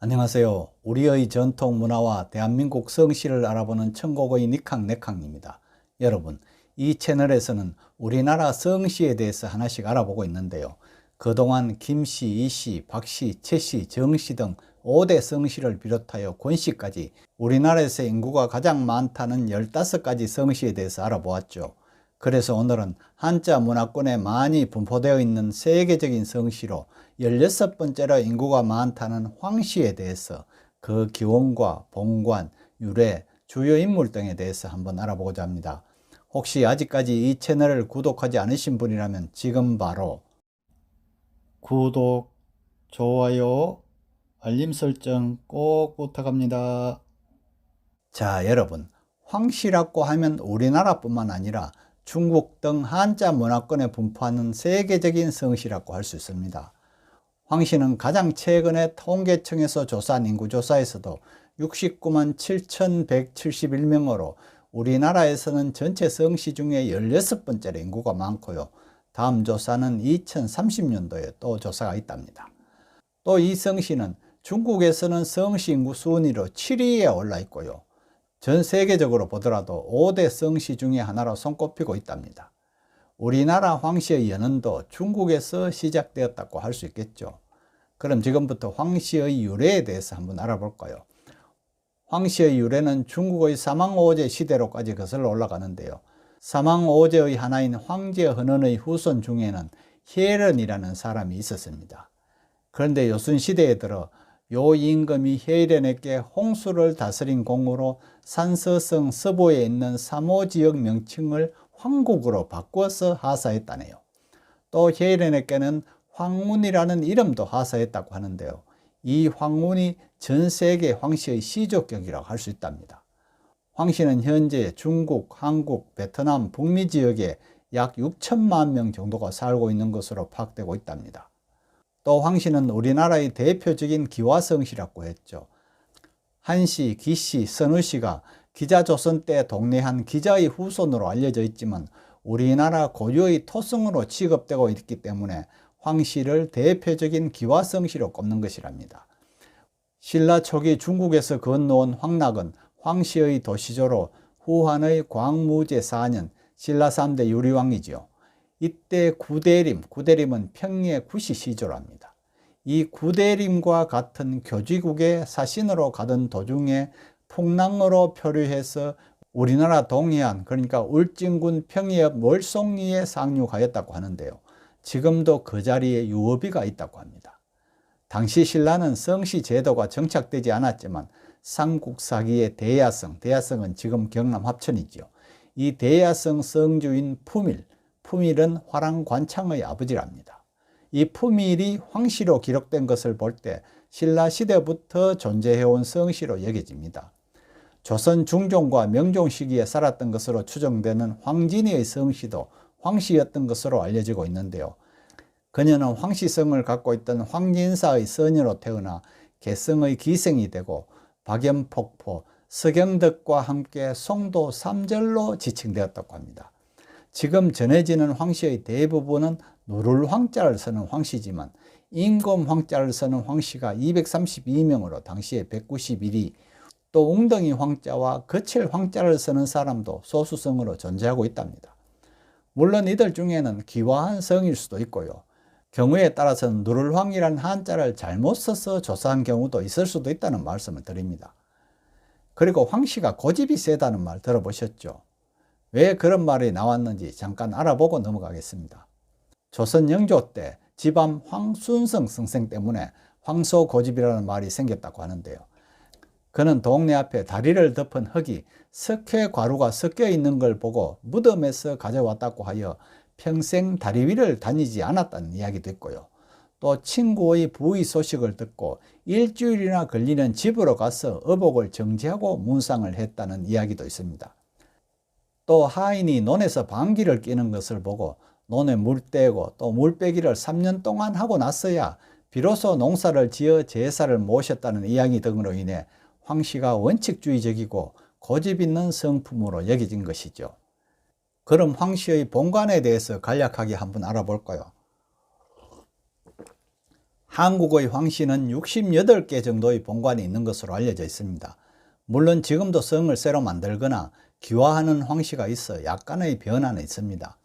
안녕하세요. 우리의 전통 문화와 대한민국 성씨를 알아보는 천곡의 니캉네캉입니다. 여러분, 이 채널에서는 우리나라 성씨에 대해서 하나씩 알아보고 있는데요. 그동안 김씨, 이씨, 박씨, 최씨, 정씨 등 5대 성씨를 비롯하여 권씨까지 우리나라에서 인구가 가장 많다는 15가지 성씨에 대해서 알아보았죠. 그래서 오늘은 한자 문화권에 많이 분포되어 있는 세계적인 성씨로 16번째로 인구가 많다는 황씨에 대해서 그 기원과 본관, 유래, 주요 인물 등에 대해서 한번 알아보고자 합니다. 혹시 아직까지 이 채널을 구독하지 않으신 분이라면 지금 바로 구독, 좋아요, 알림 설정 꼭 부탁합니다. 자, 여러분, 황씨라고 하면 우리나라뿐만 아니라 중국 등 한자 문화권에 분포하는 세계적인 성씨라고 할 수 있습니다. 황씨는 가장 최근에 통계청에서 조사한 인구조사에서도 69만 7,171명으로 우리나라에서는 전체 성씨 중에 16번째로 인구가 많고요. 다음 조사는 2030년도에 또 조사가 있답니다. 또 이 성씨는 중국에서는 성씨 인구 순위로 7위에 올라 있고요. 전 세계적으로 보더라도 5대 성씨 중에 하나로 손꼽히고 있답니다. 우리나라 황씨의 연원도 중국에서 시작되었다고 할 수 있겠죠. 그럼 지금부터 황씨의 유래에 대해서 한번 알아볼까요? 황씨의 유래는 중국의 사망오제 시대로까지 거슬러 올라가는데요. 사망오제의 하나인 황제헌원의 후손 중에는 혜련이라는 사람이 있었습니다. 그런데 요순시대에 들어 요 임금이 혜련에게 홍수를 다스린 공으로 산서성 서부에 있는 삼호지역 명칭을 황국으로 바꾸어서 하사했다네요. 또 혜련에게는 황운이라는 이름도 하사했다고 하는데요. 이 황운이 전 세계 황씨의 시조격이라고 할 수 있답니다. 황씨는 현재 중국, 한국, 베트남, 북미 지역에 약 6천만 명 정도가 살고 있는 것으로 파악되고 있답니다. 또 황씨는 우리나라의 대표적인 기와성씨라고 했죠. 한씨, 기씨, 선우씨가 기자조선 때 동래한 기자의 후손으로 알려져 있지만 우리나라 고유의 토성으로 취급되고 있기 때문에 황씨를 대표적인 기와성씨로 꼽는 것이랍니다. 신라 초기 중국에서 건너온 황락은 황씨의 도시조로 후한의 광무제 4년 신라 3대 유리왕이지요. 이때 구대림은 평리의 구시 시조랍니다. 이 구대림과 같은 교지국의 사신으로 가던 도중에 풍랑으로 표류해서 우리나라 동해안, 그러니까 울진군 평리읍 월송리에 상륙하였다고 하는데요. 지금도 그 자리에 유어비가 있다고 합니다. 당시 신라는 성씨 제도가 정착되지 않았지만 삼국사기의 대야성은 지금 경남 합천이지요. 이 대야성 성주인 품일은 화랑관창의 아버지랍니다. 이 품일이 황씨로 기록된 것을 볼 때 신라 시대부터 존재해온 성씨로 여겨집니다. 조선 중종과 명종 시기에 살았던 것으로 추정되는 황진이의 성씨도 황씨였던 것으로 알려지고 있는데요. 그녀는 황씨성을 갖고 있던 황진사의 서녀로 태어나 개성의 기생이 되고 박연폭포, 서경덕과 함께 송도 삼절로 지칭되었다고 합니다. 지금 전해지는 황씨의 대부분은 누를 황자를 쓰는 황씨지만 임금 황자를 쓰는 황씨가 232명으로 당시에 191위, 또 웅덩이 황자와 거칠 황자를 쓰는 사람도 소수성으로 존재하고 있답니다. 물론 이들 중에는 기와한 성일 수도 있고요. 경우에 따라서는 누를황이라는 한자를 잘못 써서 조사한 경우도 있을 수도 있다는 말씀을 드립니다. 그리고 황씨가 고집이 세다는 말 들어보셨죠? 왜 그런 말이 나왔는지 잠깐 알아보고 넘어가겠습니다. 조선 영조 때 집암 황순성 선생 때문에 황소고집이라는 말이 생겼다고 하는데요. 그는 동네 앞에 다리를 덮은 흙이 석회과루가 섞여 있는 걸 보고 무덤에서 가져왔다고 하여 평생 다리 위를 다니지 않았다는 이야기도 있고요. 또 친구의 부의 소식을 듣고 일주일이나 걸리는 집으로 가서 의복을 정지하고 문상을 했다는 이야기도 있습니다. 또 하인이 논에서 방귀를 뀌는 것을 보고 논에 물 떼고 또 물빼기를 3년 동안 하고 나서야 비로소 농사를 지어 제사를 모셨다는 이야기 등으로 인해 황씨가 원칙주의적이고 고집 있는 성품으로 여겨진 것이죠. 그럼 황씨의 본관에 대해서 간략하게 한번 알아볼까요? 한국의 황씨는 68개 정도의 본관이 있는 것으로 알려져 있습니다. 물론 지금도 성을 새로 만들거나 기화하는 황씨가 있어 약간의 변화는 있습니다.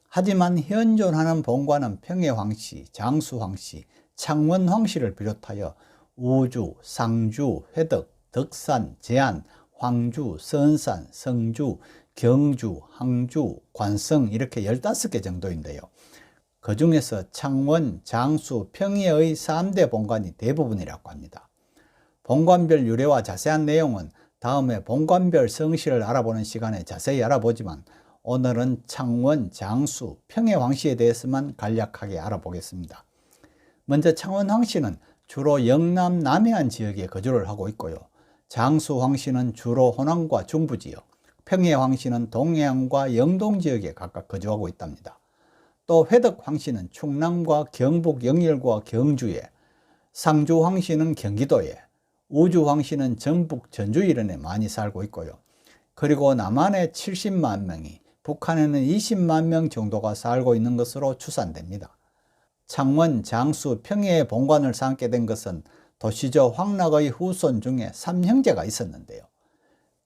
하지만 현존하는 본관은 평해황씨, 장수황씨, 창원황씨를 비롯하여 우주, 상주, 회덕, 덕산, 제안, 황주, 선산, 성주, 경주, 항주, 관성 이렇게 15개 정도인데요. 그 중에서 창원, 장수, 평해의 3대 본관이 대부분이라고 합니다. 본관별 유래와 자세한 내용은 다음에 본관별 성씨를 알아보는 시간에 자세히 알아보지만 오늘은 창원, 장수, 평해황씨에 대해서만 간략하게 알아보겠습니다. 먼저 창원황씨는 주로 영남, 남해안 지역에 거주를 하고 있고요. 장수황씨는 주로 호남과 중부지역, 평해황씨는 동해안과 영동 지역에 각각 거주하고 있답니다. 또 회덕황씨는 충남과 경북 영일과 경주에, 상주황씨는 경기도에, 우주황씨는 전북 전주 이런에 많이 살고 있고요. 그리고 남한에 70만 명이, 북한에는 20만 명 정도가 살고 있는 것으로 추산됩니다. 창원, 장수, 평해의 본관을 삼게 된 것은 도시조 황락의 후손 중에 3형제가 있었는데요.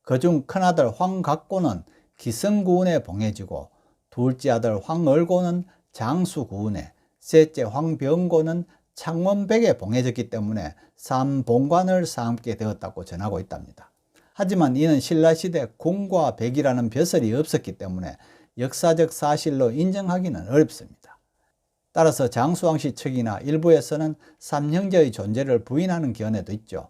그중 큰아들 황각고는 기성구운에 봉해지고 둘째 아들 황얼고는 장수구운에, 셋째 황병고는 창원백에 봉해졌기 때문에 3본관을 삼게 되었다고 전하고 있답니다. 하지만 이는 신라시대 궁과 백이라는 벼슬이 없었기 때문에 역사적 사실로 인정하기는 어렵습니다. 따라서 장수황씨 측이나 일부에서는 삼형제의 존재를 부인하는 견해도 있죠.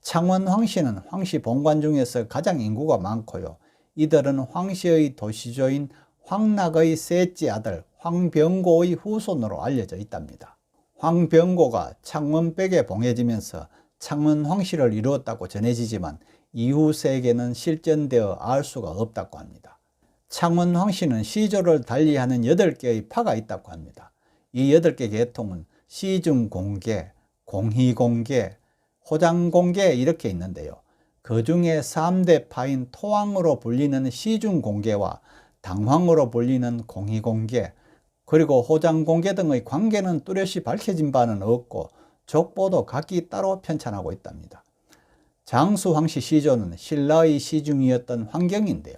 창원황씨는 황씨 본관 중에서 가장 인구가 많고요. 이들은 황씨의 도시조인 황락의 셋째 아들 황병고의 후손으로 알려져 있답니다. 황병고가 창원백에 봉해지면서 창원황씨를 이루었다고 전해지지만 이후 세계는 실전되어 알 수가 없다고 합니다. 창원황씨는 시조를 달리하는 8개의 파가 있다고 합니다. 이 8개 계통은 시중공계, 공희공계, 호장공계 이렇게 있는데요. 그 중에 3대 파인 토왕으로 불리는 시중공계와 당황으로 불리는 공희공계, 그리고 호장공계 등의 관계는 뚜렷이 밝혀진 바는 없고 족보도 각기 따로 편찬하고 있답니다. 장수황씨 시조는 신라의 시중이었던 환경인데요.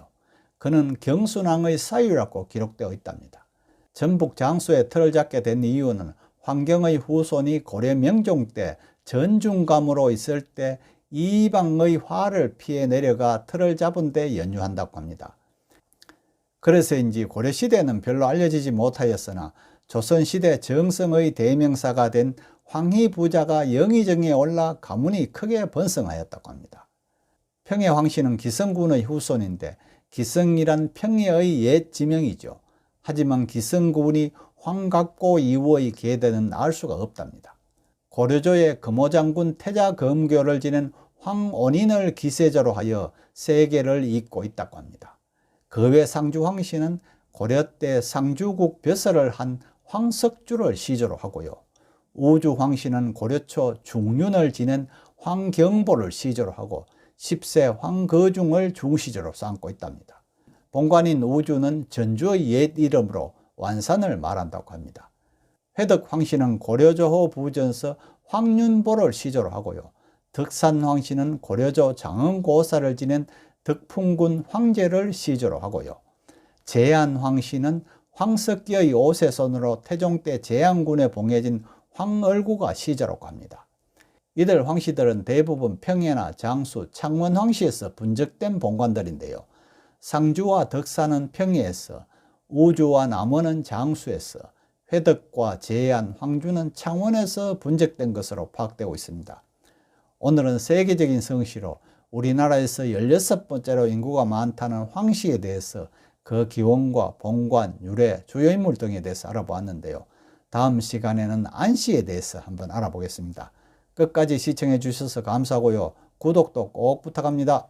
그는 경순왕의 사유라고 기록되어 있답니다. 전북 장수에 틀을 잡게 된 이유는 환경의 후손이 고려 명종 때 전중감으로 있을 때 이방의 화를 피해 내려가 틀을 잡은 데 연유한다고 합니다. 그래서인지 고려시대는 별로 알려지지 못하였으나 조선시대 정성의 대명사가 된 황희부자가 영의정에 올라 가문이 크게 번성하였다고 합니다. 평해황씨는 기성군의 후손인데 기성이란 평해의 옛 지명이죠. 하지만 기성군이 황각고 이후의 계대는 알 수가 없답니다. 고려조의 금호장군 태자검교를 지낸 황온인을 기세자로 하여 세계를 잇고 있다고 합니다. 그 외 상주황씨는 고려 때 상주국 벼슬을 한 황석주를 시조로 하고요. 우주황씨는 고려초 중륜을 지낸 황경보를 시조로 하고 10세 황거중을 중시조로 삼고 있답니다. 본관인 우주는 전주의 옛 이름으로 완산을 말한다고 합니다. 회덕황씨는 고려조호 부전서 황윤보를 시조로 하고요. 덕산황씨는 고려조 장흥고사를 지낸 덕풍군 황제를 시조로 하고요. 제안황씨는 황석기의 5세손으로 태종 때 제안군에 봉해진 황얼구가 시조라고 합니다. 이들 황씨들은 대부분 평해나 장수, 창원 황씨에서 분적된 본관들인데요. 상주와 덕산은 평해에서, 우주와 남원은 장수에서, 회덕과 제안, 황주는 창원에서 분적된 것으로 파악되고 있습니다. 오늘은 세계적인 성씨로 우리나라에서 16번째로 인구가 많다는 황씨에 대해서 그 기원과 본관, 유래, 주요 인물 등에 대해서 알아보았는데요. 다음 시간에는 안씨에 대해서 한번 알아보겠습니다. 끝까지 시청해 주셔서 감사하고요. 구독도 꼭 부탁합니다.